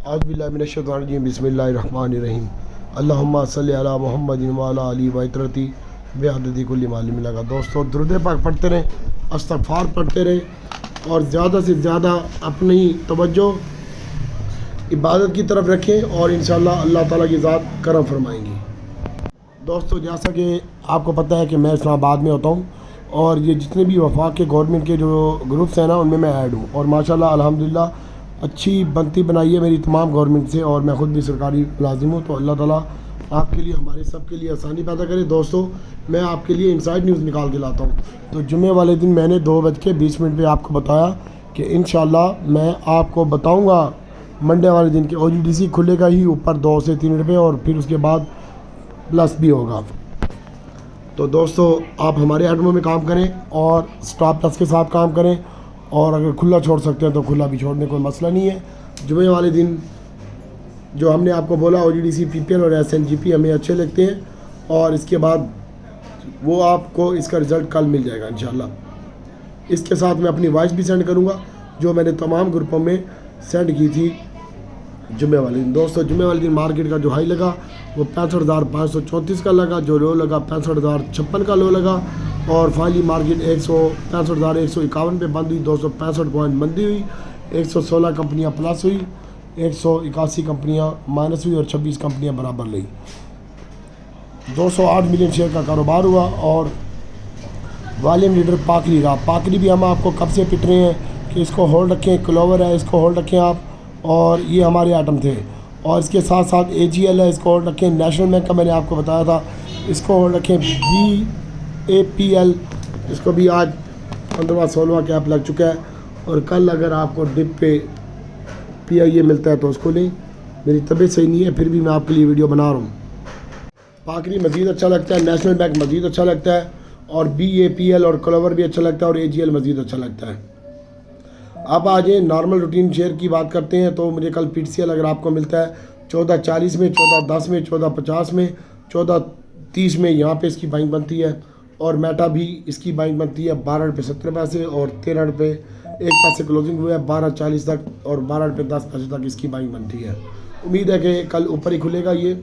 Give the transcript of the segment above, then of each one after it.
औज़ु बिल्लाहि मिनश्शैतानिर्रजीम बिस्मिल्लाहिर्रहमानिर्रहीम अल्लाहुम्मा सल्लि अला मुहम्मदिन व अला आलि वतरती बेअददी कुल्ली मालिम लगा। दोस्तों दुरूद पाक पढ़ते रहें, इस्तग़फ़ार पढ़ते रहें और ज़्यादा से ज़्यादा अपनी तवज्जो इबादत की तरफ रखें और इंशाअल्लाह अल्लाह ताला की ज़ात करम फरमाएंगी। दोस्तों जैसा कि आपको पता है कि मैं इस्लामाबाद में होता हूँ और ये जितने भी वफाक के गवर्नमेंट के जो ग्रुप्स हैं ना उनमें मैं ऐड हूँ और माशाल्लाह अल्हम्दुलिल्लाह अच्छी बनती बनाई है मेरी तमाम गवर्नमेंट से और मैं ख़ुद भी सरकारी मुलाजिम हूँ। तो अल्लाह ताला आपके लिए हमारे सब के लिए आसानी पैदा करे। दोस्तों मैं आपके लिए इनसाइड न्यूज़ निकाल के लाता हूँ। तो जुम्मे वाले दिन मैंने 2:20 पे आपको बताया कि इंशाअल्लाह मैं आपको बताऊँगा मंडे वाले दिन के OGDC खुलेगा ही ऊपर 2 से 3 रुपये और फिर उसके बाद प्लस भी होगा। तो दोस्तों आप हमारे आइटमों में काम करें और स्टॉप प्लस के साथ काम करें और अगर खुला छोड़ सकते हैं तो खुला भी छोड़ने कोई मसला नहीं है। जुमे वाले दिन जो हमने आपको बोला OGDC PPL और SNGP हमें अच्छे लगते हैं और इसके बाद वो आपको इसका रिज़ल्ट कल मिल जाएगा इंशाल्लाह। इसके साथ मैं अपनी वॉइस भी सेंड करूँगा जो मैंने तमाम ग्रुपों में सेंड की थी जुमे वाले दिन। दोस्तों जुमे वाले दिन मार्केट का जो हाई लगा वो 65,534 का लगा, जो लो लगा 65,056 का लो लगा और फाइनली मार्केट 65,151 पे बंद हुई। 265 पॉइंट मंदी हुई, 116 कंपनियां प्लस हुई, 181 कंपनियां माइनस हुई और 26 कंपनियां बराबर ली। 208 मिलियन शेयर का कारोबार हुआ और वॉल्यूम लीडर पाकरी रहा। पाकरी भी हम आपको कब से पिट रहे हैं कि इसको होल्ड रखें, क्लोवर है इसको होल्ड रखें आप, और ये हमारे आइटम थे। और इसके साथ साथ AGL है इसको होल्ड रखें, नेशनल बैंक का मैंने आपको बताया था इसको होल्ड रखें, BAPL इसको भी आज 15वां-16वां कैप लग चुका है और कल अगर आपको डिप पे PIA मिलता है तो उसको लें। मेरी तबीयत सही नहीं है फिर भी मैं आपके लिए वीडियो बना रहा हूँ। पाकरी मज़ीद अच्छा लगता है, नेशनल बैंक मज़ीद अच्छा लगता है और BAPL और क्लोवर भी अच्छा लगता है और AGL मज़ीद अच्छा लगता है। अब आ जाए नॉर्मल रूटीन शेयर की बात करते हैं तो मुझे कल PTCL अगर आपको मिलता है 14.40 में, 14.10 में, 14.50 में, 14.30 में यहाँ पे इसकी बाइंग बनती है और मेटा भी इसकी बाइंग बनती है 12 रुपये 70 पैसे और 13 रुपये 1 पैसे क्लोजिंग हुआ है 12.40 तक और 12 रुपये 10 पैसे तक इसकी बाइंग बनती है। उम्मीद है कि कल ऊपर ही खुलेगा ये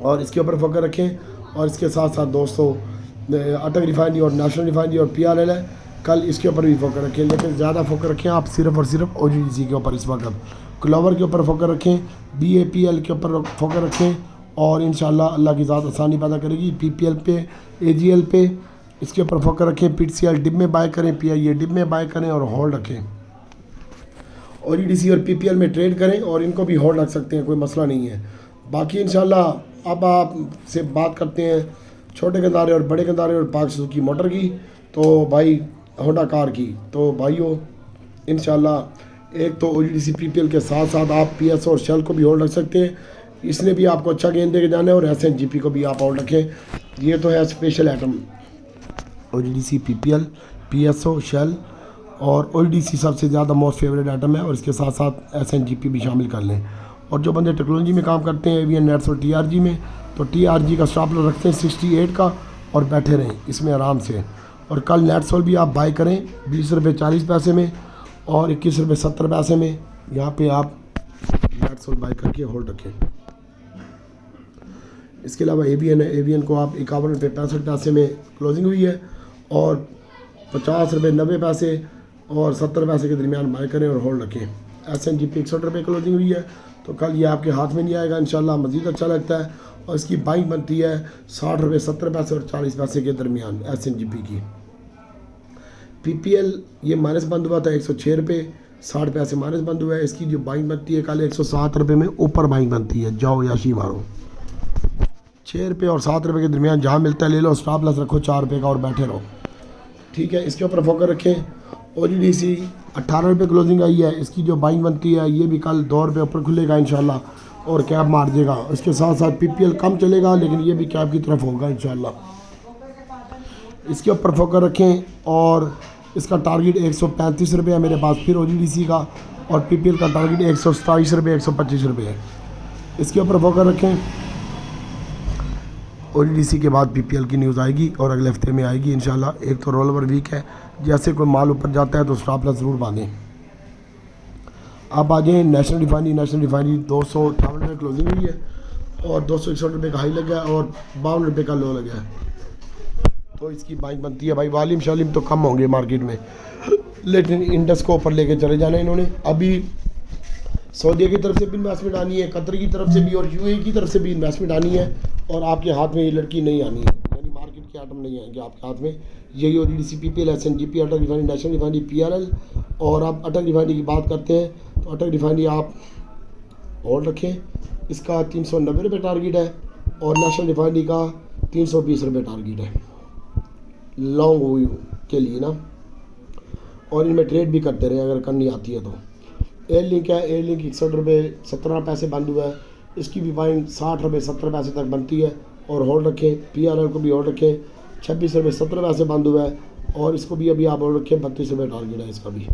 और इसके ऊपर फोकस रखें। और इसके साथ साथ दोस्तों अटक रिफाइनरी और नेशनल रिफाइनरी और PRL है, कल इसके ऊपर भी फोकस रखें, लेकिन ज़्यादा फोकस रखें आप सिर्फ और सिर्फ OGDC के ऊपर इस वक्त। क्लोवर के ऊपर फोकस रखें, BAPL के ऊपर फोकस रखें और इंशाल्लाह अल्लाह की ज़ात आसानी पैदा करेगी। PPL पे, AGL पे इसके ऊपर फोकस रखें। PTCL डिप में बाय करें, PIA डिप में बाय करें और होल्ड रखें। OGDC और PPL में ट्रेड करें और इनको भी होल्ड रख सकते हैं, कोई मसला नहीं है। बाकी इंशाल्लाह अब आपसे बात करते हैं छोटे गंदारे और बड़े गंदारे और पाक सुजुकी मोटर की, तो भाई होंडा कार की। तो भाइयों इंशाल्लाह एक तो OGDC PPL के साथ साथ आप PS और शेल को भी होल्ड रख सकते हैं, इसने भी आपको अच्छा गेंद दे के जाना है और SNGP को भी आप होल्ड रखें। ये तो है special item OGDC PPL, PSO, Shell और OGDC सबसे ज़्यादा मोस्ट फेवरेट आइटम है और इसके साथ साथ SNGP भी शामिल कर लें। और जो बंदे टेक्नोलॉजी में काम करते हैं AVN नेट्स और TRG में, तो TRG का स्टॉप लॉस रखते हैं 68 का और बैठे रहें इसमें आराम से। और कल नेटसोल भी आप बाय करें 20 रुपये 40 पैसे में और 21 रुपये 70 पैसे में, यहाँ पे आप नेटसोल बाय करके होल्ड रखें। इसके अलावा AVN है, AVN को आप 51 रुपये 65 पैसे में क्लोजिंग हुई है और 50 रुपये 90 पैसे और 70 पैसे के दरमियान बाय करें और होल्ड रखें। SNGP 61 रुपये क्लोजिंग हुई है तो कल ये आपके हाथ में नहीं आएगा इंशाल्लाह, मज़ीद अच्छा लगता है और इसकी बाइंग बनती है 60 रुपये 70 पैसे और 40 पैसे के दरमियान SNGP की। PPL ये माइनस बंद हुआ था 106 रुपये 60 पैसे माइनस बंद हुआ है, इसकी जो बाइंग बनती है कल 107 रुपये में ऊपर बाइंग बनती है। जाओ याशी मारो, 6 रुपये और 7 रुपये के दरमियान जहाँ मिलता है ले लो, स्टॉप लॉस रखो 4 रुपये का और बैठे रहो, ठीक है। इसके ऊपर फोकस रखें। OGDC 18 रुपये क्लोजिंग आई है, इसकी जो बाइंग बनती है ये भी कल 2 रुपये ऊपर खुलेगा इंशाल्लाह और कैप मार देगा। इसके साथ साथ PPL कम चलेगा लेकिन ये भी कैप की तरफ होगा इंशाल्लाह। इसके ऊपर फोकस रखें और इसका टारगेट 135 रुपये है मेरे पास फिर OGDC का और PPL का टारगेट 127 रुपये 125 रुपये है। इसके ऊपर फोकस रखें। OGDC के बाद PPL की न्यूज़ आएगी और अगले हफ्ते में आएगी इंशाल्लाह। एक तो रोल ओवर वीक है, जैसे कोई माल ऊपर जाता है तो स्टॉप लॉस ज़रूर बांधें। आप आ जाएँ नेशनल रिफाइनरी 258 रुपये क्लोजिंग हुई है और 261 रुपये का हाई लगा है और 52 रुपये का लो लगा है। तो इसकी बाइक बनती है भाई। वालिम शालिम तो कम होंगे मार्केट में, लेकिन इंडस को ऊपर लेके चले जाना इन्होंने। अभी सऊदी की तरफ से भी इन्वेस्टमेंट आनी है, कतर की तरफ से भी और यूएई की तरफ से भी इन्वेस्टमेंट आनी है और आपके हाथ में ये लड़की नहीं आनी है, यानी मार्केट के आइटम नहीं आएंगे आपके हाथ में। यही OGDC PPL SNGP अटक रिफाइनरी नेशनल रिफाइनरी PRL। और आप अटक रिफाइनरी की बात करते हैं तो अटक रिफाइनरी आप होल्ड रखें, इसका 390 रुपये टारगेट है और नेशनल रिफाइनरी का 320 रुपये टारगेट है लॉन्ग व्यू के लिए ना। और इनमें ट्रेड भी करते रहे अगर करनी आती है तो। एयर लिंक है, एयर लिंक 61 रुपये 17 पैसे बंद हुआ है, इसकी भी बाइंग 60 रुपये 70 पैसे तक बनती है और होल्ड रखें। PRL को भी होल्ड रखें, 26 रुपये 17 पैसे बंद हुआ है और इसको भी अभी आप होल्ड रखें, 32 रुपये टारगेट है इसका भी।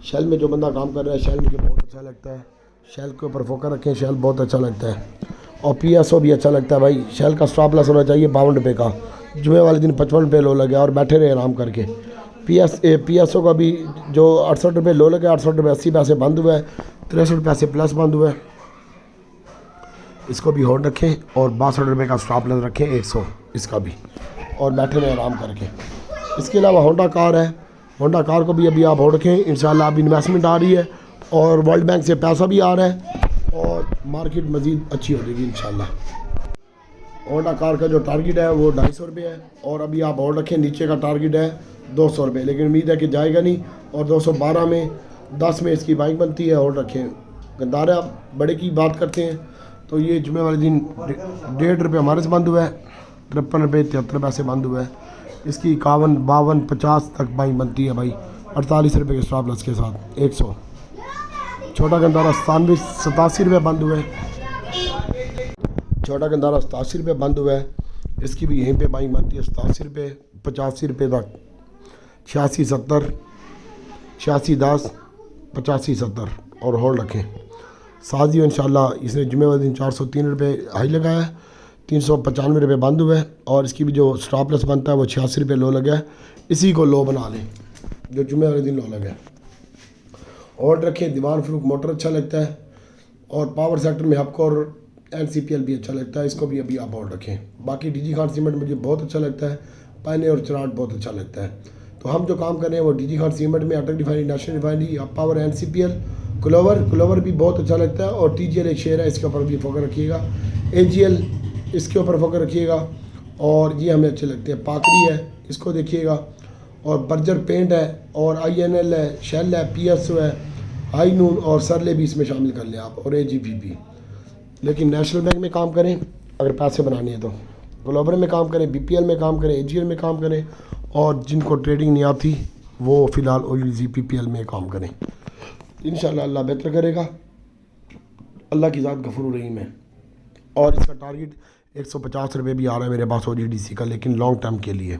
शेल में जो बंदा काम कर रहा है, शेल मुझे बहुत अच्छा लगता है, शेल के ऊपर फोकस रखें, शेल बहुत अच्छा लगता है। और PSO भी अच्छा लगता है भाई। शेल का स्टॉप लॉस होना चाहिए 52 रुपये का, जुमे वाले दिन 55 रुपये लो लगे और बैठे रहे आराम करके। PSO का भी जो 68 रुपये लो लगे, 68 रुपये 80 पैसे बंद हुआ है, 63 पैसे प्लस बंद हुआ है, इसको भी होल्ड रखें और 62 रुपये का स्टॉप लॉस रखें 100 इसका भी, और बैठे रहे आराम करके। इसके अलावा होंडा कार है, होंडा कार को भी अभी आप होल्ड रखें। इंशाल्लाह अभी इन्वेस्टमेंट आ रही है और वर्ल्ड बैंक से पैसा भी आ रहा है और मार्केट मज़ीद अच्छी हो जाएगी इंशाल्लाह। होंडा कार का जो टारगेट है वो 250 रुपये है और अभी आप होल्ड रखें, नीचे का टारगेट है 200 रुपये, लेकिन उम्मीद है कि जाएगा नहीं। और 212 में 10 में इसकी बाइक बनती है, होल्ड रखें। गंदारा बड़े की बात करते हैं तो ये जुमे वाले दिन 1.5 रुपये हमारे से बंद हुआ है, 53 रुपये 73 पैसे बंद हुआ है, इसकी 51 52 50 तक बाइक बनती है भाई, 48 रुपये के स्टॉप लॉस के साथ 100। छोटा गंदारा 87 रुपये बंद हुआ है, छोटा गंदारा 87 रुपये बंद हुआ है, इसकी भी यहीं पे बाइक बनती है 87 रुपये 85 रुपये तक, 86 70 86 10 85 70 और होल्ड रखें। साजियो इंशाल्लाह इसने जुमे वाले दिन 403 रुपये हाई लगाया है, 395 रुपये बंद हुआ है और इसकी भी जो स्टॉप लॉस बनता है वो 86 रुपये लो लगा है, इसी को लो बना लें जो जुमे वाले दिन लो लगा है। होल्ड रखें। दीवान फरूक मोटर अच्छा लगता है और पावर सेक्टर में आपको और NCPL भी अच्छा लगता है, इसको भी अभी आप होल्ड रखें। बाकी DG खान सीमेंट मुझे बहुत अच्छा लगता है, पायने और चराट बहुत अच्छा लगता है। तो हम जो काम कर रहे हैं वो DG खान सीमेंट में, अटक refinery national refinery, power, NCPL, clover भी बहुत अच्छा लगता है और TGL एक शेयर है, इसके ऊपर भी फोकस रखिएगा। AGL इसके ऊपर फोकस रखिएगा और ये हमें अच्छे लगते हैं। पाकरी है, इसको देखिएगा, और बर्जर पेंट है और INL है, शेल है, PSO है, हाई नून और सरले भी इसमें शामिल कर लें आप, और AGPP। लेकिन नेशनल बैंक में काम करें अगर पैसे बनाने हैं तो, ग्लोबल में काम करें, BPL में काम करें, AGL में काम करें, और जिनको ट्रेडिंग नहीं आती वो फ़िलहाल OGDC PPL में काम करें। इंशाल्लाह अल्लाह बेहतर करेगा, अल्लाह की ज़ात गफूर रहीम है। और इसका टारगेट 150 रुपये भी आ रहा है मेरे पास OGDC का, लेकिन लॉन्ग टर्म के लिए।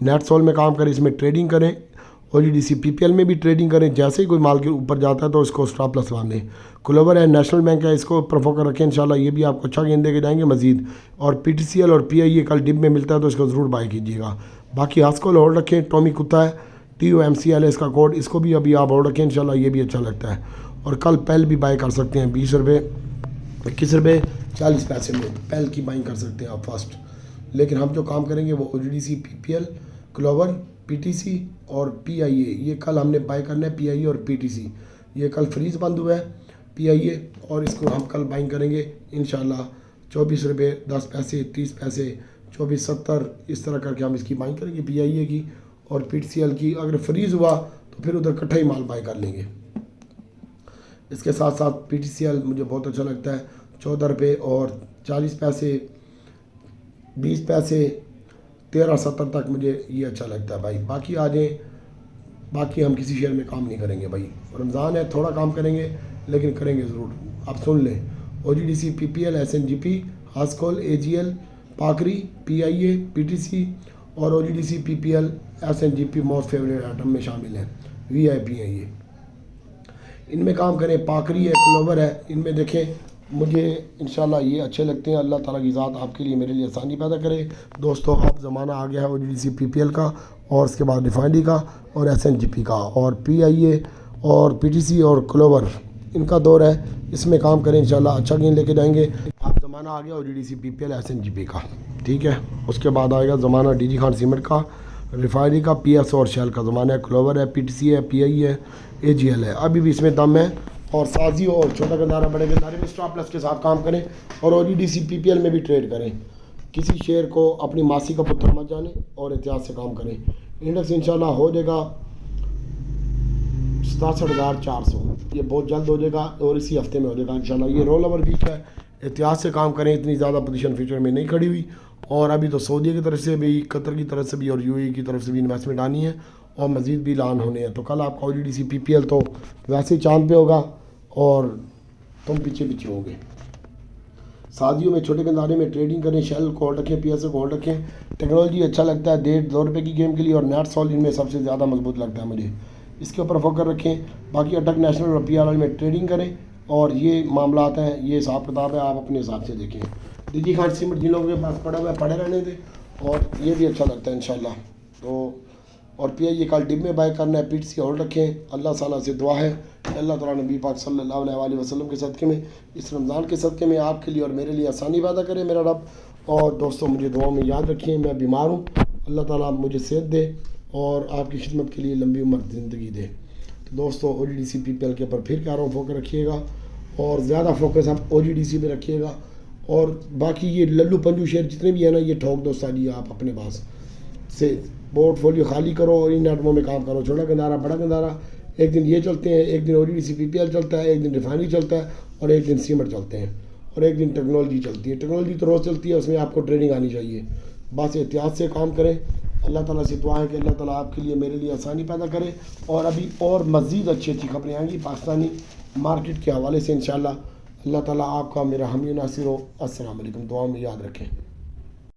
नेट सोल में काम करें, इसमें ट्रेडिंग करें, OGDC PPL में भी ट्रेडिंग करें। जैसे ही कोई माल के ऊपर जाता है तो इसको स्टॉप लॉस बांधें। क्लोवर है, नेशनल बैंक है, इसको ऊपर फोकस रखें, इंशाल्लाह ये भी आपको अच्छा गेंद दे के जाएंगे मजीद। और PTCL और PIA कल डिप में मिलता है तो इसको ज़रूर बाय कीजिएगा। बाकी हास्कोल होल्ड रखें, टॉमी कुत्ता है, TOMCL है इसका कोड, इसको भी अभी आप होल्ड रखें, इंशाल्लाह ये भी अच्छा लगता है। और कल पेल भी बाय कर सकते हैं 20 रुपये 21 रुपये 40 पैसे में पेल की बाइंग कर सकते हैं आप फर्स्ट। लेकिन हम जो काम करेंगे वो OGDC PPL, क्लोवर, PTC और PIA, ये कल हमने बाय करना है। PIA और PTC ये कल फ्रीज बंद हुआ है PIA, और इसको हम कल बाइंग करेंगे इंशाल्लाह 24 रुपये 10 पैसे 30 पैसे 24 70 इस तरह करके हम इसकी बाइंग करेंगे PIA की और PTCL की। अगर फ्रीज़ हुआ तो फिर उधर इकट्ठा ही माल बाय कर लेंगे। इसके साथ साथ PTCL मुझे बहुत अच्छा लगता है, 14 रुपये और 40 पैसे 20 पैसे 13-70 तक मुझे ये अच्छा लगता है भाई। बाकी आ जाएँ, बाकी हम किसी शेयर में काम नहीं करेंगे भाई। रमज़ान है, थोड़ा काम करेंगे लेकिन करेंगे ज़रूर। आप सुन लें, OGDC PPL SNGP, हास्कोल, AGL, पाकरी, PIA, PTC और OGDC PPL SNGP most favourite item में शामिल हैं, VIP हैं ये। इनमें काम करें। पाकरी है, क्लोवर है, इनमें देखें मुझे इंशाल्लाह ये अच्छे लगते हैं। अल्लाह ताला की ज़ात आपके लिए मेरे लिए आसानी पैदा करे। दोस्तों अब ज़माना आ गया है OGDC PPL का और उसके बाद रिफाइनरी का और SNGP का और PIA और पीटीसी और क्लोवर इनका दौर है, इसमें काम करें इंशाल्लाह अच्छा गेंद लेके जाएंगे। आप ज़माना आ गया ओजीडीसी पीपीएल एसएनजीपी का, ठीक है। उसके बाद आएगा ज़माना डीजी खान सीमेंट का, रिफाइनरी का, पीएस और शेल का ज़माना है। क्लोवर है, पीटीसी है, पीआई है, एजीएल है, अभी भी इसमें दम है। और साजी और छोटा गंदारा बड़े गंदारे में स्टॉप लॉस के साथ काम करें और ओजीडीसी पीपीएल में भी ट्रेड करें। किसी शेयर को अपनी मासी का पुत्र मत जाने और एहतियात से काम करें। इंडेक्स इंशाल्लाह हो जाएगा 67,400, ये बहुत जल्द हो जाएगा और इसी हफ्ते में हो जाएगा इंशाल्लाह। ये रोल ओवर वीक है, एहतियात से काम करें, इतनी ज़्यादा पोजीशन फ्यूचर में नहीं खड़ी हुई। और अभी तो सऊदी की तरफ से भी, कतर की तरफ से भी और यूएई की तरफ से भी इन्वेस्टमेंट आनी है और मज़ीद भी ऐलान होने हैं। तो कल आपका ओजीडीसी पीपीएल तो वैसे ही चांद पे होगा और तुम पीछे पीछे होगे। शादियों में छोटे गंदारे में ट्रेडिंग करें, शेल को होल्ड रखें, पीएस को होल्ड रखें। टेक्नोलॉजी अच्छा लगता है 1.5-2 रुपये की गेम के लिए और नेट सॉल इनमें सबसे ज़्यादा मजबूत लगता है मुझे, इसके ऊपर फोकस रखें। बाकी अटक नेशनल और पीआरएल में ट्रेडिंग करें और ये मामला आता है, ये हिसाब किताब है, आप अपने हिसाब से देखें। डीजी खान सीमेंट जिन लोगों के पास पड़ा हुआ है पड़े रहने दें और ये भी अच्छा लगता है इंशाल्लाह। तो और पीआई कल डिप में बाय करना है, पीटीसी होल्ड रखें। अल्लाह ताला से दुआ है कि अल्लाह ताला नबी पाक सल्लल्लाहु अलैहि वसल्लम के सदक़े में, इस रमज़ान के सदक़े में आपके लिए और मेरे लिए आसानी पैदा करे मेरा रब। और दोस्तों मुझे दुआ में याद रखिए, मैं बीमार हूँ, अल्लाह ताला मुझे सेहत दे और आपकी खिदमत के लिए लंबी उम्र ज़िंदगी दे। तो दोस्तों ओजीडीसी पीपीएल के ऊपर फिर कह रहा हूँ फोकस रखिएगा और ज़्यादा फोकस आप ओजीडीसी पे रखिएगा। और बाकी ये लल्लू पंजू शेयर जितने भी है ना, ये ठोक दो सारी आप अपने पास से, पोर्टफोलियो खाली करो और इन आइटमों में काम करो। छोटा गंदारा बड़ा गंदारा, एक दिन ये चलते हैं, एक दिन ओजीडीसी पीपीएल चलता है, एक दिन रिफाइनरी चलता है और एक दिन सीमेंट चलते हैं और एक दिन टेक्नोलॉजी चलती है। टेक्नोलॉजी तो रोज़ चलती है, उसमें आपको ट्रेडिंग आनी चाहिए। बस एहतियात से काम करें। अल्लाह ताला से दुआ है कि अल्लाह ताला आपके लिए मेरे लिए आसानी पैदा करे और अभी और मज़ीद अच्छी अच्छी खबरें आएंगी पाकिस्तानी मार्केट के हवाले से इंशाल्लाह। अल्लाह ताला आपका मेरा हामी नासिर हो। अस्सलाम वालेकुम, दुआ में याद रखें।